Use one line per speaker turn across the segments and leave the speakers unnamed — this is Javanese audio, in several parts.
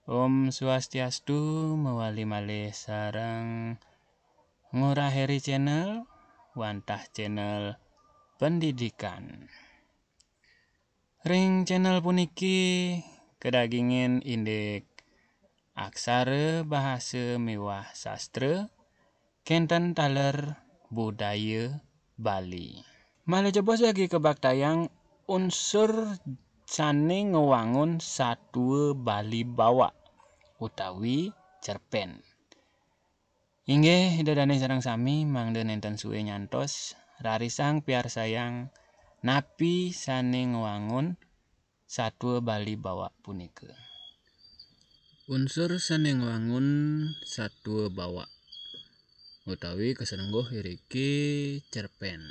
Om Swastiastu, mewali malih sareng Nguraheri channel, wantah channel pendidikan. Ring channel puniki kedagingin indek aksara bahasa miwah sastra kenten taler budaya Bali. Malih jebos lagi kebaktayang unsur sane ngewangun satwa Bali bawa utawi cerpen. Inggih dadane sareng sami mangda nenten suwe nyantos rarisang piar sayang napi sane ngewangun satwa Bali bawa punika. Unsur sane ngewangun satwa bawa utawi kesenengguh iriki cerpen.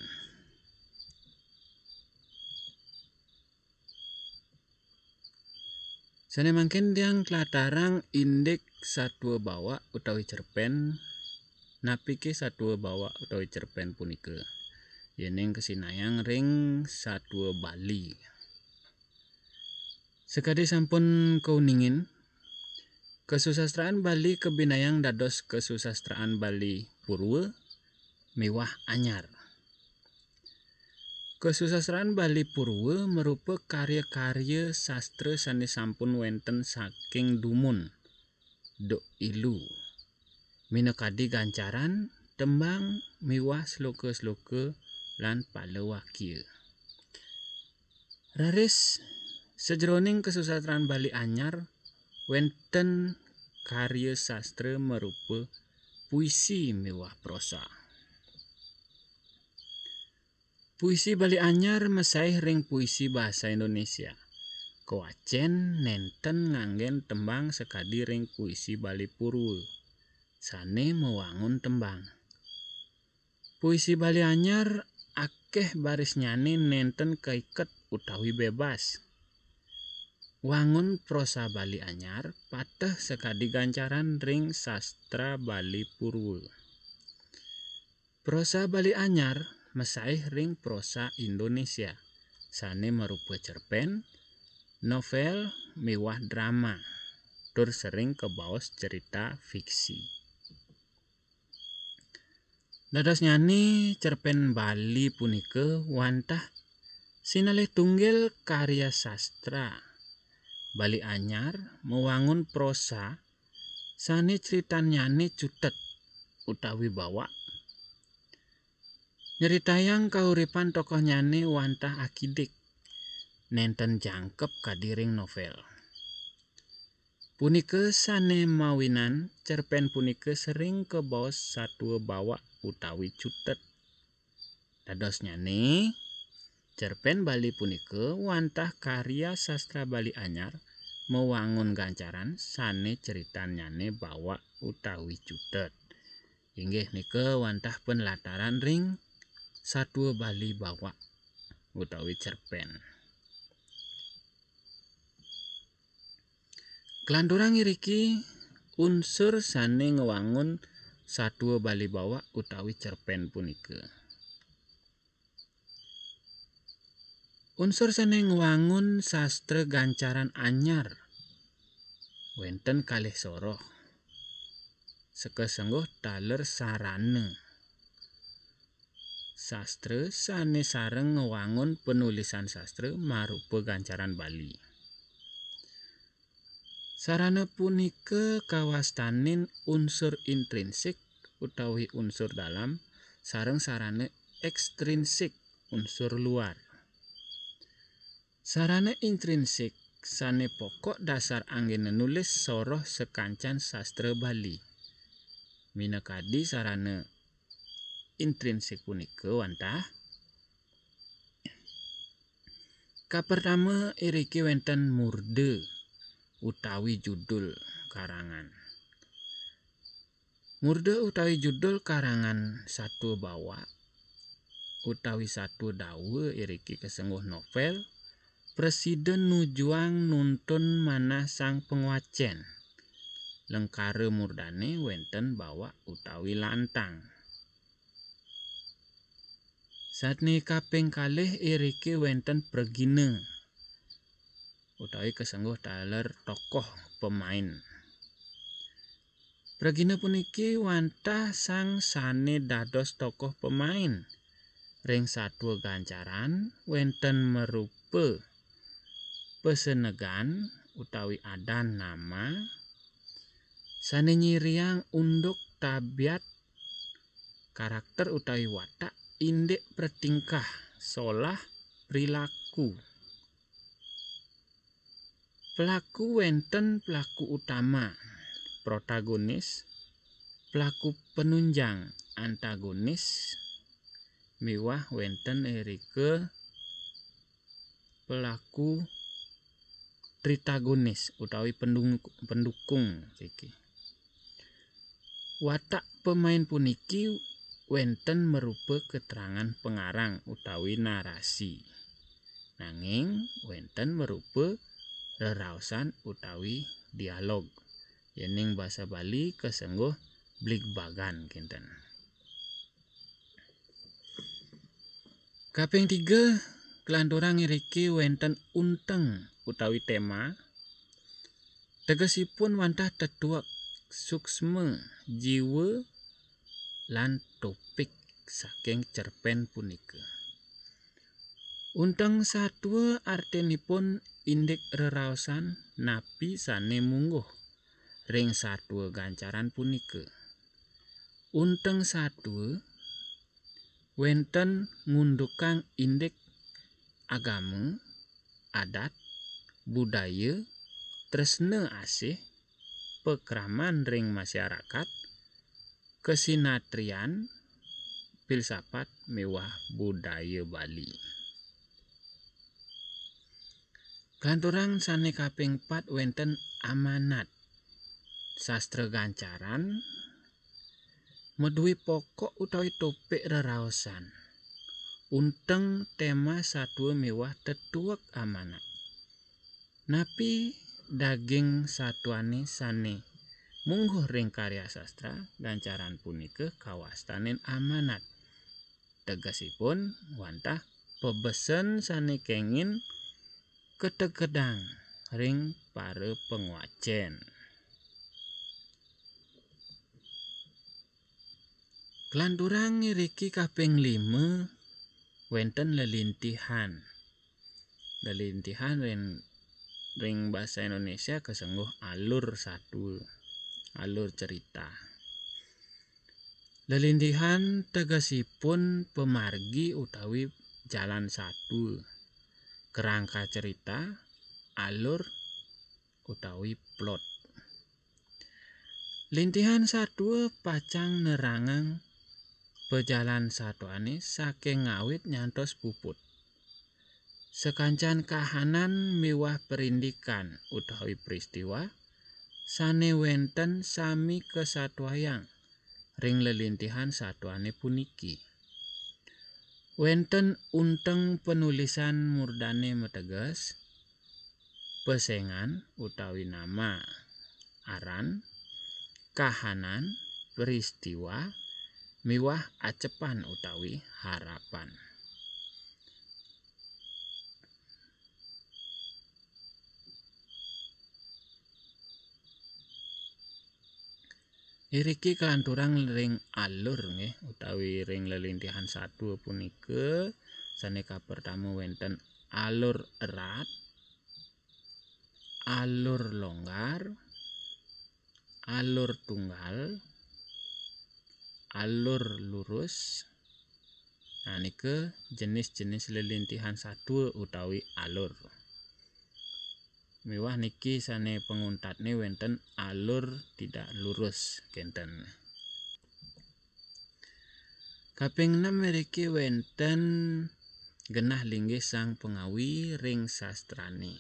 Sane mangken tiang tlatarang indek satwa bawa utawi cerpen napike satwa bawa utawi cerpen punika. Yening kesinayang ring satwa Bali. Sekadi sampun kauningin kesusastraan Bali kebinayang dados kesusastraan Bali purwa miwah anyar. Kesusastraan Bali purwa merupa karya-karya sastra sane sampun wenten saking dumun duk ilu. Minekadi gancaran, tembang miwah sloka-sloka lan palawakya. Raris sejroning kesusastraan Bali anyar wenten karya sastra merupa puisi miwah prosa. Puisi Bali anyar mesaih ring puisi bahasa Indonesia. Kewacen nenten nganggen tembang sekadi ring puisi Bali purwa. Sane mewangun tembang. Puisi Bali anyar akeh baris nyane nenten kaiket utawi bebas. Wangun prosa Bali anyar pateh sekadi gancaran ring sastra Bali purwa. Prosa Bali anyar mesaih ring prosa Indonesia. Sane merupa cerpen, novel, miwah drama. Tur sering kebaos cerita fiksi. Dados nyani cerpen Bali punika wantah sinalih tunggil karya sastra. Bali anyar mewangun prosa sane critan nyane cutet utawi bawa. Nyeritayang kauripan tokoh nyane wantah akidik nenten jangkep kadiring novel. Punika sane mawinan cerpen punika sering kebaos satwa bawa utawi cutet. Dados nyane cerpen Bali punika wantah karya sastra Bali anyar mewangun gancaran sane ceritan nyane bawa utawi cutet. Inggih nika wantah penlataran ring satwa Bali bawa utawi cerpen. Klanturang iriki unsur sane ngewangun satwa Bali bawa utawi cerpen punika. Unsur sane ngewangun sastra gancaran anyar wenten kalih soroh. Sekesengguh taler sarana. Sastra sane sareng ngewangun penulisan sastra marupa gancaran Bali. Sarana punika kawastanin unsur intrinsik utawi unsur dalam sareng sarana ekstrinsik unsur luar. Sarana intrinsik sane pokok dasar anggene nulis soroh sekancan sastra Bali. Minekadi sarana intrinsik punika wantah kapertama iriki wenten murda utawi judul karangan. Murda utawi judul karangan satwa bawa utawi satwa dawa iriki kesengguh novel Presiden nujuang nuntun manah sang penguacen. Lengkare murdane wenten bawa utawi lantang. Satne kaping kalih iriki wenten pregina. utawi kesengguh daler tokoh pemain. Regina puniki wantah sang sane dados tokoh pemain ring satwa gancaran wenten merupa pesenegan utawi adan nama sane nyiriang unduk tabiat karakter utawi watak indek pertingkah solah perilaku. Pelaku wenten pelaku utama protagonis, pelaku penunjang antagonis, miwah wenten erike pelaku tritagonis utawi pendukung iki. Watak pemain puniki wenten merupa keterangan pengarang utawi narasi. Nanging wenten merupa reraosan utawi dialog. Yening basa Bali kesengguh bligbagan kinten. Kaping 3 kelanturang ngriki wenten unteng utawi tema. Tegesipun wantah tetuak suksme jiwa lan topik saking cerpen punika. Unteng satwa artinipun indik reraosan napi sane mungguh ring satwa gancaran punika. Unteng satwa wenten ngundukang indik agama, adat, budaya, tresna asih, pekraman ring masyarakat, kesinatrian, filsafat miwah budaya Bali. Kanturang sane kaping 4 wenten amanat. Sastra gancaran meduwi pokok utawi topik reraosan. Unteng tema satwa miwah tetuak amanat. Napi daging satwane sane mungguh ring karya sastra gancaran punika kawastanen amanat. Tegesipun wantah pebesen sane kenging ketegedang ring para penguajen. Kelanturang ngriki kaping 5 wenten lelintihan. Lelintihan ring basa Indonesia kesengguh alur satwa, alur cerita. Lelintihan tegesipun pemargi utawi jalan satwa. Kerangka cerita, alur utawi plot. Lintihan satwa pacang nerangang pejalan satwane saking ngawit nyantos puput. Sekancan kahanan miwah perindikan utawi peristiwa sane wenten sami kesatwayang ring lelintihan satwane puniki. Wenten unteng penulisan murdane meteges, pesengan utawi nama, aran, kahanan, peristiwa, miwah acepan utawi harapan. Iriki kelanturang ring alur nggih utawi ring lelintihan satwa punika sane kapertama wenten alur erat, alur longgar, alur tunggal, alur lurus. Nah nike jenis-jenis lelintihan satwa utawi alur. Miwah niki sane penguntatne wenten alur tidak lurus kenten. Kaping 6 mriki wenten genah linggih sang pengawi ring sastrane.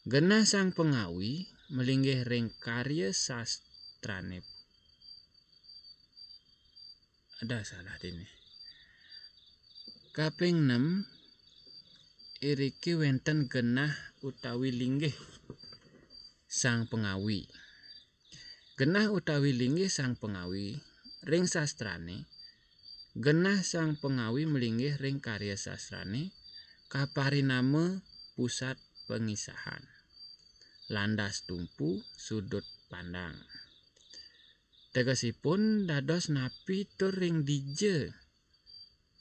Genah sang pengawi melinggih ring karya sastrane. Ada salah dene. Kaping 6 iriki wenten genah utawi linggih sang pengawi. Genah utawi linggih sang pengawi ring sastrane. Genah sang pengawi melinggih ring karya sastrane kaparinama pusat pengisahan. Landas tumpu sudut pandang. Tegesipun dados napi tur ring dije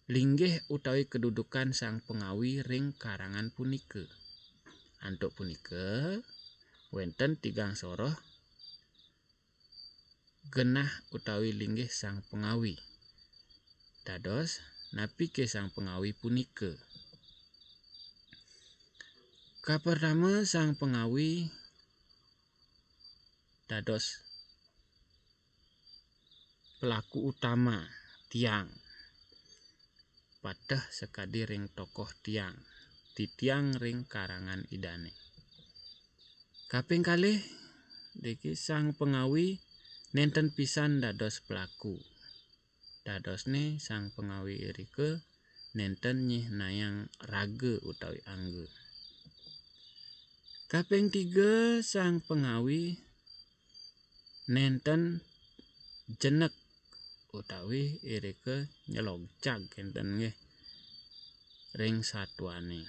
linggih utawi kedudukan sang pengawi ring karangan punika. Antuk punika wenten tigang soroh genah utawi linggih sang pengawi. Dados napike sang pengawi punika. Kapertama sang pengawi dados pelaku utama tiang. Padah sekadi ring tokoh tiang, titiang ring karangan idane. Kaping kalih niki sang pengawi nenten pisan dados pelaku. Dadosne sang pengawi irike nenten nyih nayang raga utawi angge. Kaping 3 sang pengawi nenten jenek utawi irike nyelogjag enten nggih ring satuane.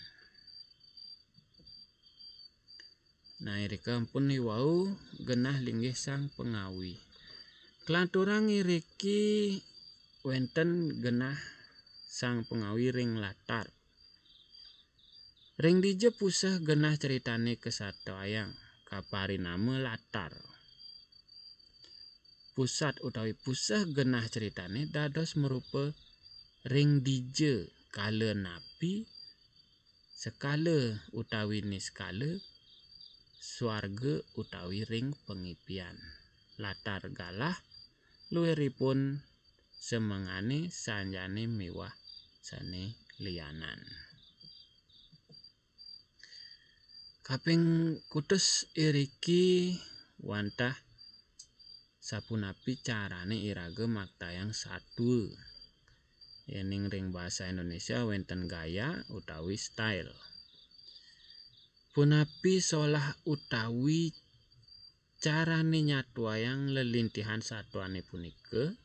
Nah irike ampun wau genah linggih sang pengawi. Kelanturang iriki wenten genah sang pengawi ring latar. Ring dije puseh genah ceritane kesatwayang kaparinama latar. Pusat utawi puseh genah ceritane dados merupa ring dije kala napi sekala utawi niskala swarga utawi ring pengipian. Latar galah luwihipun semengane sanjane miwah sane liyanan. Kaping kutus iriki wantah sapunapi carane irage maktayang satwa. Yening ring basa Indonesia wenten gaya utawi style. Punapi solah utawi carane nyatwayang lelintihan satwane punika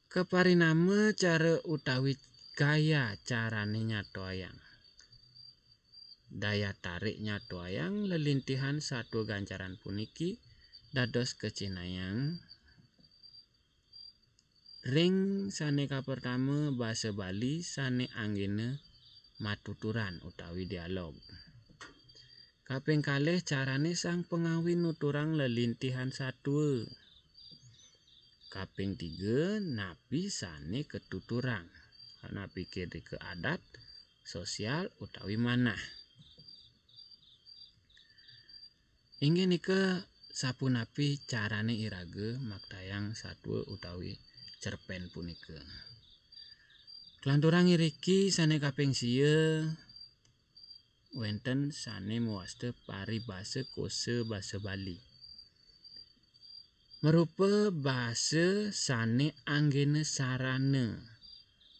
keparinama cara utawi gaya carane nyatwayang. Daya tarik nyatwayang lelintihan satwa gancaran puniki dados kecinayang ring sane kapertama basa Bali sane anggene matuturan utawi dialog. Kaping kalih carane sang pengawi nuturang lelintihan satwa. Kaping 3 napi sane ketuturang. Napi kiri ke adat, sosial utawi manah. Inggih nika sapunapi carane irage maktayang satwa utawi cerpen punika. Kelanturang iriki sane kaping 6 wenten sane muaste paribasa kosa basa Bali. Merupa basa sane anggene sarana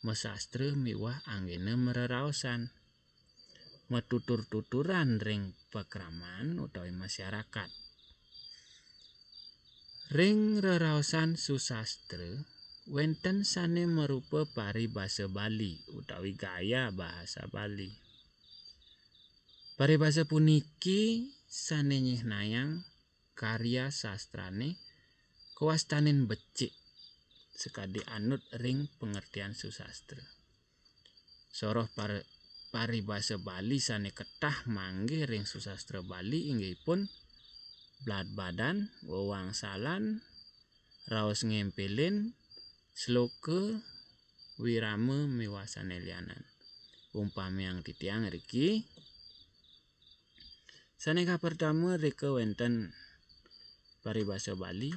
mesastra miwah anggene mereraosan. Metutur-tuturan ring pekraman utawi masyarakat. Ring reraosan susastra wenten sane merupa paribasa Bali utawi gaya bahasa Bali. Paribasa puniki sane nyihnayang karya sastrane kawastanen becik sekadi anut ring pengertian susastra. Soroh paribasa Bali sane ketah manggih ring susastra Bali inggihipun blat badan, wewangsalan, raos ngempelin, sloka, wirama miwah sane liyanan. Umpami yang titiang riki sane kapertama rika wenten paribasa Bali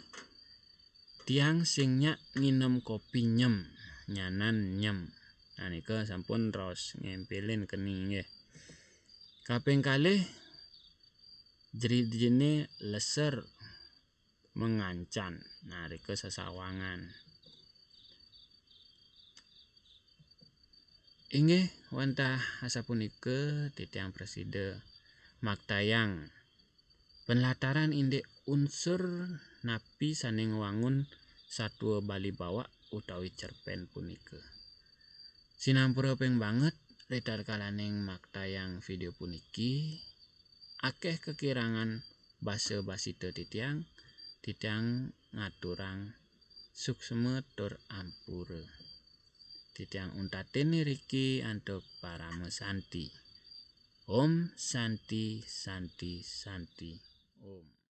tiang sing nyak nginem kopi nyem, nyanan nyem. Nah nika sampun raos ngempelin keni nggih. Kaping kalih jene leser mengancan. Nah rika sesawangan. Inggih wantah asapunika titiang presida maktayang penlataran indek unsur napi sane ngwangun satwa Bali Bawak utawi cerpen punika. Sinampura ping banget Ridar kalaning maktayang video puniki akeh kekirangan basa-basi titiang ngaturang sukseme tur ampura. Titiang untatin niriki antuk parame santi. Om Santi Santi Santi Om.